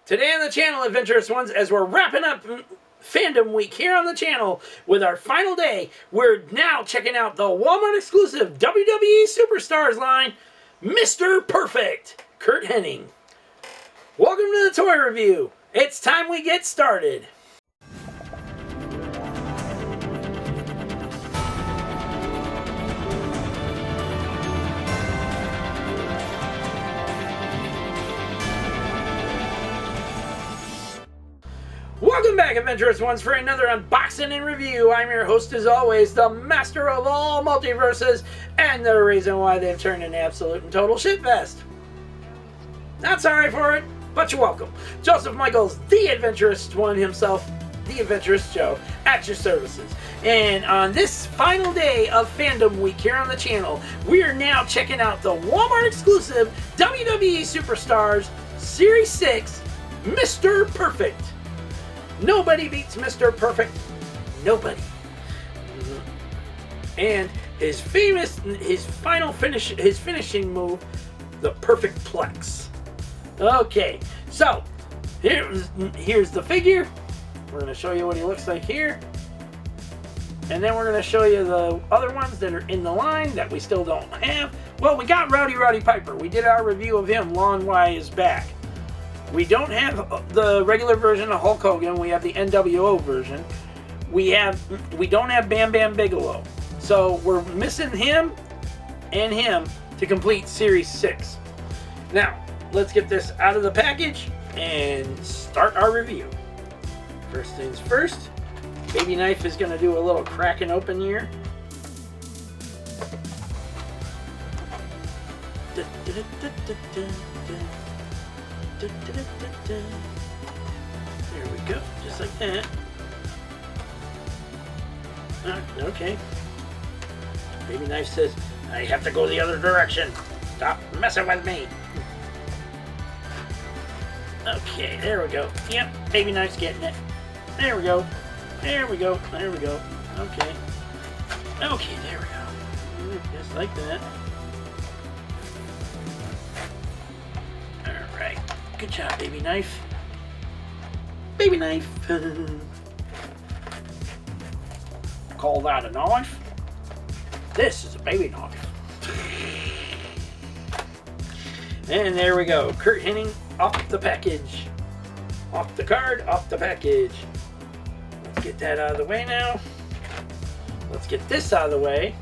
Today on the channel, Adventurous Ones, as we're wrapping up Fandom Week here on the channel with our final day, we're now checking out the Walmart exclusive WWE Superstars line, Mr. Perfect, Curt Hennig. Welcome to the toy review. It's time we get started. Welcome back, Adventurous Ones, for another unboxing and review. I'm your host, as always, the master of all multiverses, and the reason why they've turned an absolute and total shitfest. Not sorry for it, but you're welcome. Joseph Michaels, the Adventurous One himself, the Adventurous Joe, at your services. And on this final day of Fandom Week here on the channel, we are now checking out the Walmart exclusive WWE Superstars Series 6, Mr. Perfect. Nobody beats Mr. Perfect. Nobody. And his final finish, his finishing move, the Perfect Plex. Okay, so here's the figure. We're going to show you what he looks like here. And then we're going to show you the other ones that are in the line that we still don't have. Well, we got Roddy Piper. We did our review of him long while back. We don't have the regular version of Hulk Hogan. We have the NWO version. We don't have Bam Bam Bigelow. So we're missing him and him to complete Series 6. Now, let's get this out of the package and start our review. First things first, Baby Knife is going to do a little cracking open here. There we go, just like that. Okay. Baby Knife says, I have to go the other direction. Stop messing with me. Okay, there we go. Yep, Baby Knife's getting it. There we go. There we go. There we go. Okay. Okay, there we go. Just like that. Alright. Good job, Baby Knife. Baby Knife. Call that a knife? This is a baby knife. And there we go. Curt Hennig off the package. Off the card, off the package. Let's get that out of the way now. Let's get this out of the way.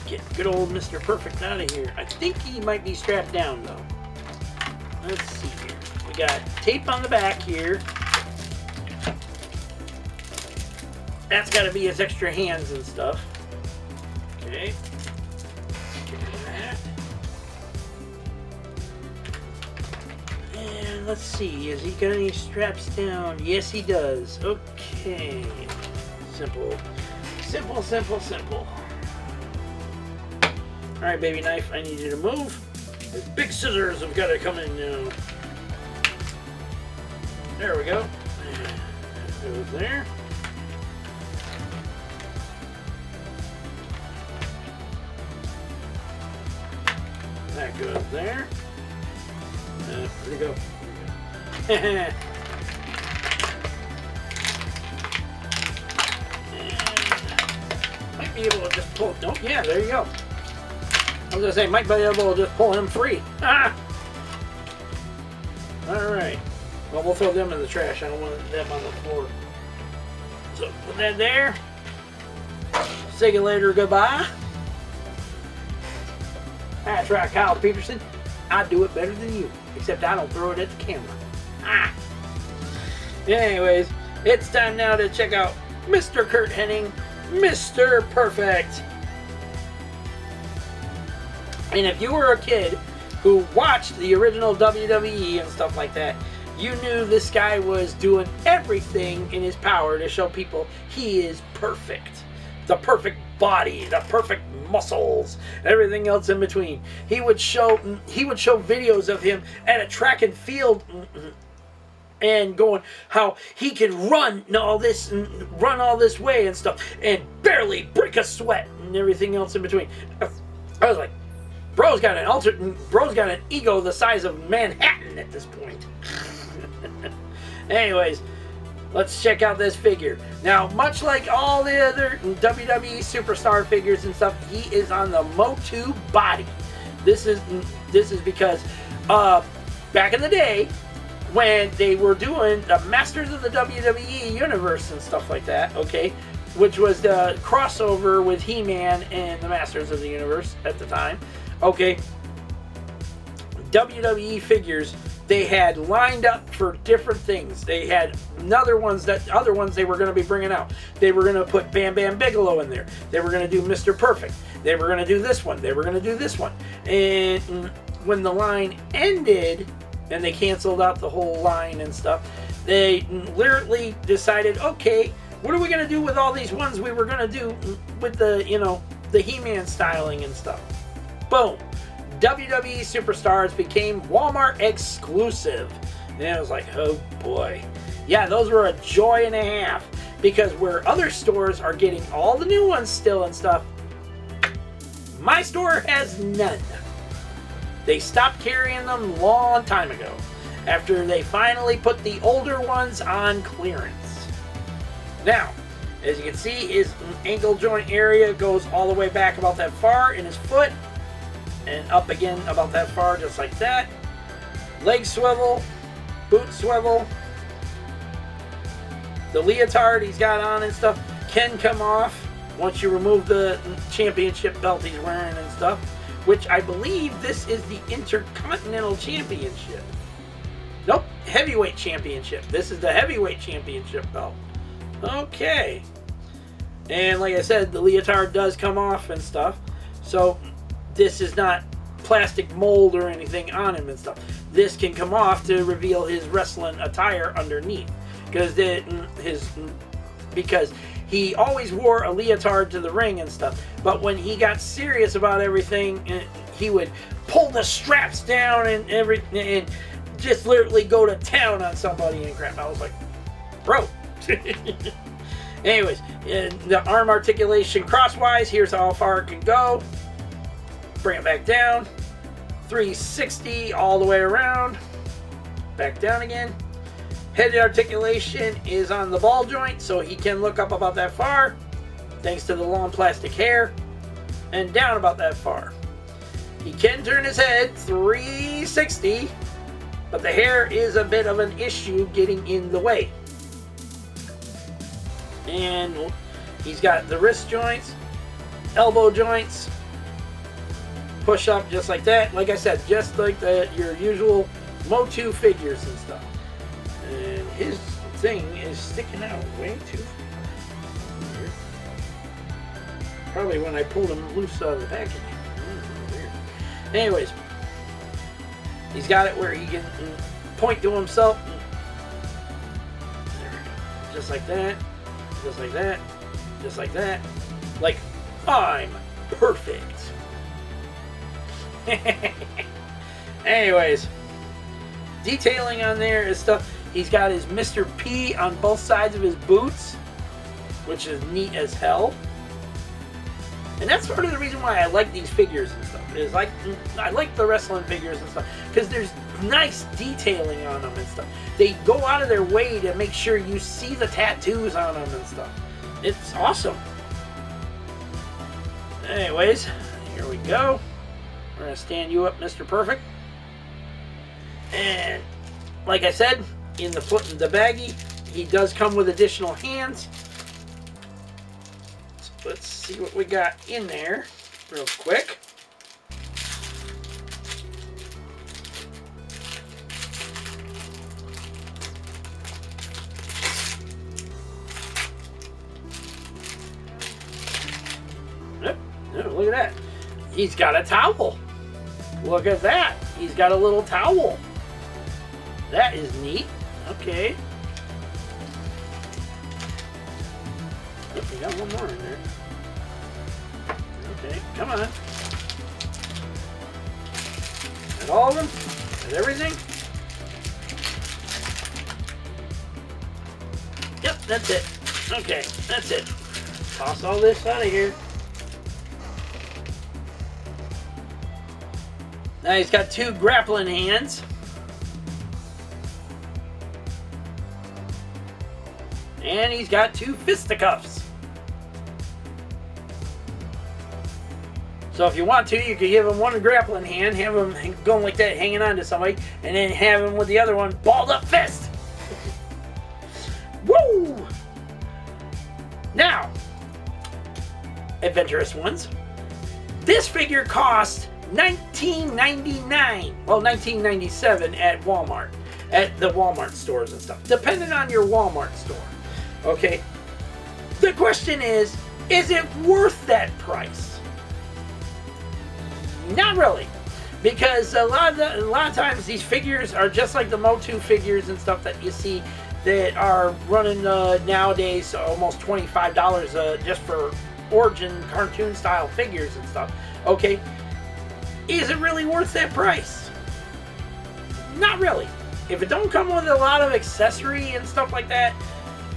Get good old Mr. Perfect out of here. I think he might be strapped down though. Let's see here. We got tape on the back here. That's got to be his extra hands and stuff. Okay. Get rid of that. And let's see. Has he got any straps down? Yes, he does. Okay. Simple. Simple, simple, simple. Alright, Baby Knife, I need you to move. The big scissors have got to come in now. There we go. That goes there. That goes there. Where'd it go? And might be able to just pull. Oh, yeah, there you go. I was going to say, might be able to just pull him free. Ah! Alright. Well, we'll throw them in the trash. I don't want them on the floor. So, put that there. Say you later, goodbye. That's right, Kyle Peterson. I do it better than you. Except I don't throw it at the camera. Ah! Anyways, it's time now to check out Mr. Curt Hennig, Mr. Perfect. And if you were a kid who watched the original WWE and stuff like that, you knew this guy was doing everything in his power to show people he is perfect. The perfect body, the perfect muscles, everything else in between. He would show videos of him at a track and field and going how he can run all this way and stuff and barely break a sweat and everything else in between. I was like, Bro's got an ego the size of Manhattan at this point. Anyways, let's check out this figure. Now, much like all the other WWE superstar figures and stuff, he is on the Motu body. This is because back in the day, when they were doing the Masters of the WWE Universe and stuff like that, okay, which was the crossover with He-Man and the Masters of the Universe at the time, okay, WWE figures, they had lined up for different things. They had other ones they were going to be bringing out. They were going to put Bam Bam Bigelow in there. They were going to do Mr. Perfect. They were going to do this one. They were going to do this one. And when the line ended, and they canceled out the whole line and stuff, they literally decided, okay, what are we going to do with all these ones we were going to do with the, the He-Man styling and stuff? Boom. WWE Superstars became Walmart exclusive. And I was like, oh boy. Yeah, those were a joy and a half. Because where other stores are getting all the new ones still and stuff, my store has none. They stopped carrying them long time ago, after they finally put the older ones on clearance. Now, as you can see, his ankle joint area goes all the way back about that far in his foot, and up again about that far, just like that. Leg swivel, boot swivel. The leotard he's got on and stuff can come off once you remove the championship belt he's wearing and stuff, which I believe this is the Intercontinental Championship. Nope, Heavyweight Championship. This is the Heavyweight Championship belt. Okay. And like I said, the leotard does come off and stuff. So this is not plastic mold or anything on him and stuff. This can come off to reveal his wrestling attire underneath. Because he always wore a leotard to the ring and stuff. But when he got serious about everything, he would pull the straps down and just literally go to town on somebody and crap. I was like, bro. Anyways, the arm articulation crosswise, here's how far it can go. Bring it back down. 360 all the way around. Back down again. Head articulation is on the ball joint, so he can look up about that far, thanks to the long plastic hair, and down about that far. He can turn his head 360, but the hair is a bit of an issue getting in the way. And he's got the wrist joints, elbow joints, push up just like that. Like I said, just like your usual Motu figures and stuff. And his thing is sticking out way too far. Weird. Probably when I pulled him loose out of the packaging. Weird. Anyways, he's got it where he can point to himself. There we go. Just like that. Just like that. Just like that. Like, I'm perfect. Anyways, detailing on there is stuff. He's got his Mr. P on both sides of his boots, which is neat as hell. And that's part of the reason why I like these figures and stuff. Is like, I like the wrestling figures and stuff because there's nice detailing on them and stuff. They go out of their way to make sure you see the tattoos on them and stuff. It's awesome. Anyways, here we go. We're going to stand you up, Mr. Perfect. And like I said, in the baggie, he does come with additional hands. So let's see what we got in there real quick. Yep. Oh, look at that. He's got a towel. Look at that. He's got a little towel. That is neat. Okay. Oh, we got one more in there. Okay, come on. Got all of them? Got everything? Yep, that's it. Okay, that's it. Toss all this out of here. Now he's got 2 grappling hands. And he's got 2 fisticuffs. So if you want to, you could give him one grappling hand, have him going like that, hanging on to somebody, and then have him with the other one balled up fist. Woo! Now, Adventurous ones. This figure cost $19.99. Well, $19.97 at Walmart, at the Walmart stores and stuff, depending on your Walmart store. Okay. The question is it worth that price? Not really, because a lot of times these figures are just like the Motu figures and stuff that you see that are running nowadays almost $25 just for origin cartoon style figures and stuff. Okay, is it really worth that price? Not really. If it don't come with a lot of accessory and stuff like that,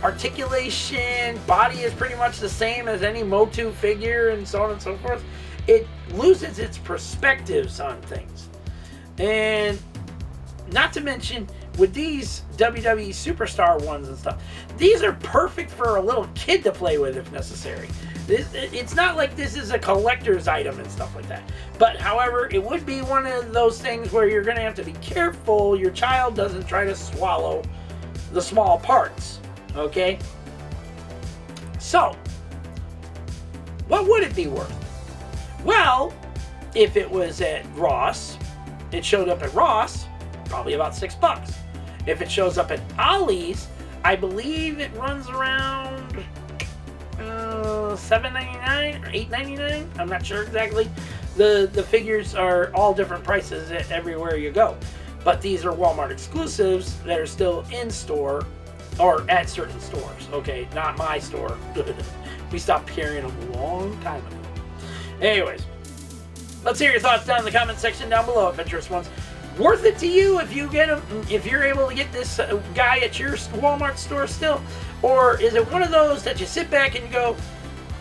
articulation, body is pretty much the same as any Motu figure and so on and so forth, it loses its perspectives on things. And not to mention, with these WWE Superstar ones and stuff, these are perfect for a little kid to play with if necessary. It's not like this is a collector's item and stuff like that. But however, it would be one of those things where you're going to have to be careful your child doesn't try to swallow the small parts. Okay? So, what would it be worth? Well, if it was at Ross, it showed up at Ross, probably about $6. If it shows up at Ollie's, I believe it runs around $7.99 or $8.99. I'm not sure exactly. The figures are all different prices everywhere you go. But these are Walmart exclusives that are still in store or at certain stores. Okay, not my store. We stopped carrying them a long time ago. Anyways, let's hear your thoughts down in the comment section down below, Adventurous ones. Worth it to you if you get them, if you're able to get this guy at your Walmart store still? Or is it one of those that you sit back and you go,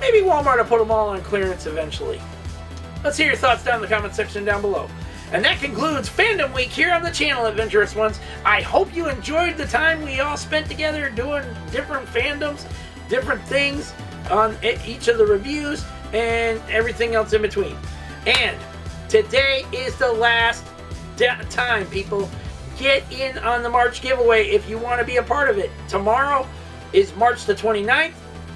maybe Walmart will put them all on clearance eventually? Let's hear your thoughts down in the comment section down below. And that concludes Fandom Week here on the channel, Adventurous ones. I hope you enjoyed the time we all spent together doing different fandoms, different things on each of the reviews, and everything else in between. And today is the last time, people. Get in on the March giveaway if you want to be a part of it. Tomorrow is March the 29th,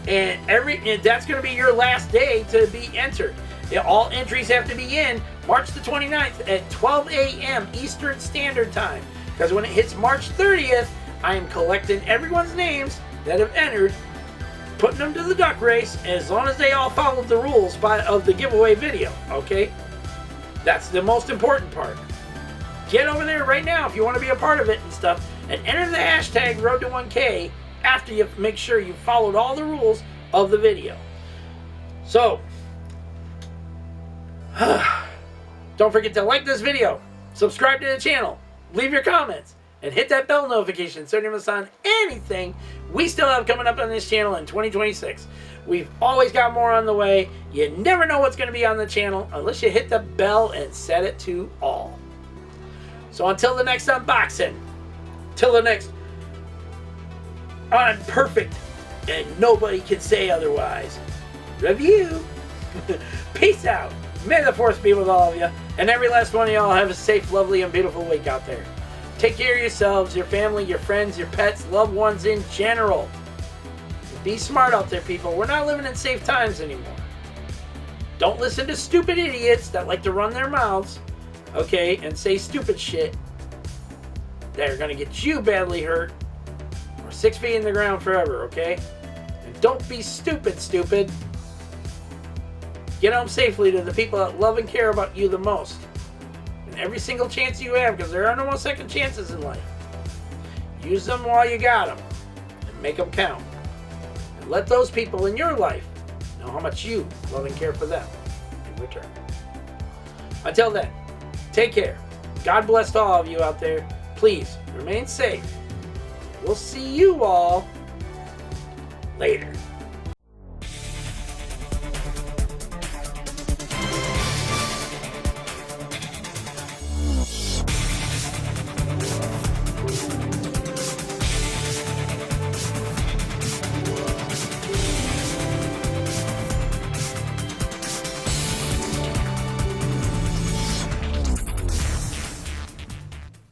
and that's going to be your last day to be entered. All entries have to be in March the 29th at 12 a.m. Eastern Standard Time, because when it hits March 30th, I am collecting everyone's names that have entered, putting them to the duck race, as long as they all followed the rules of the giveaway video. Okay, that's the most important part. Get over there right now if you want to be a part of it and stuff, and enter the hashtag Road to 1K after you make sure you followed all the rules of the video. So, don't forget to like this video, subscribe to the channel, leave your comments, and hit that bell notification so you don't miss on anything we still have coming up on this channel in 2026. We've always got more on the way. You never know what's going to be on the channel unless you hit the bell and set it to all. So until the next unboxing, till the next I'm perfect and nobody can say otherwise review. Peace out. May the force be with all of you, and every last one of y'all have a safe, lovely, and beautiful week out there. Take care of yourselves, your family, your friends, your pets, loved ones in general. Be smart out there, people. We're not living in safe times anymore. Don't listen to stupid idiots that like to run their mouths, okay, and say stupid shit that are going to get you badly hurt or 6 feet in the ground forever, okay? And don't be stupid. Get home safely to the people that love and care about you the most. And every single chance you have, because there are no more second chances in life. Use them while you got them. And make them count. And let those people in your life know how much you love and care for them in return. Until then, take care. God bless all of you out there. Please, remain safe. We'll see you all later.